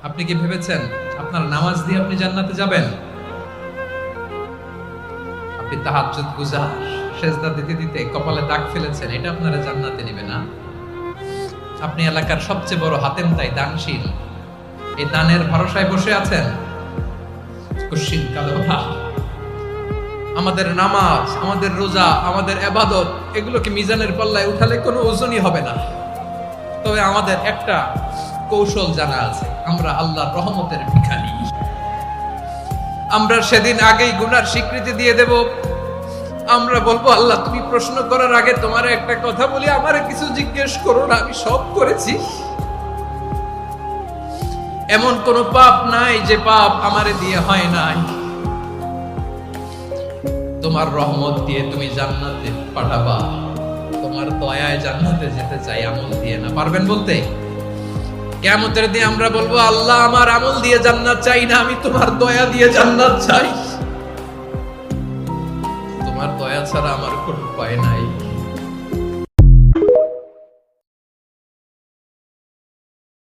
আপনি কি ভেবেছেন আপনার নামাজ দিয়ে আপনি জান্নাতে যাবেন? আপনি তাহাজ্জুদ গুজার, সেজদা দিতে দিতে কপালে দাগ ফেলেছেন, এটা আপনারা জান্নাতে নেবে না। আপনি এলাকার সবচেয়ে বড় হাতেম তাই দানশীল, এই দানের ভরসায় বসে আছেন। কুশ্চিত কালো না। আমাদের নামাজ, আমাদের রোজা, আমাদের ইবাদত, এগুলোকে মিজানের পাল্লায় উঠালে কোনো ওজনই হবে না। তবে আমাদের একটা কৌশল জানা আছে, আমরা আল্লাহর রহমতের ভিখারি। আমরা সেদিন আগেই গুনার স্বীকৃতি দিয়ে দেব। আমরা বলবো, আল্লাহ তুমি প্রশ্ন করার আগে তোমার একটা কথা বলি, আমারে কিছু জিজ্ঞেস করো না, আমি সব করেছি। এমন কোন পাপ নাই যে পাপ আমারে দিয়ে হয় নাই। তোমার রহমত দিয়ে তুমি জান্নাতে পাঠাবা, তোমার দয়ায় জান্নাতে যেতে চাই, আমল দিয়ে না। পারবেন বলতে? কিয়ামতের দিন আমরা বলবো, আল্লাহ আমার আমল দিয়ে জান্নাত চাই না, আমি তোমার দয়া দিয়ে জান্নাত চাই। তোমার দয়া ছাড়া আমার কোনো উপায় নাই।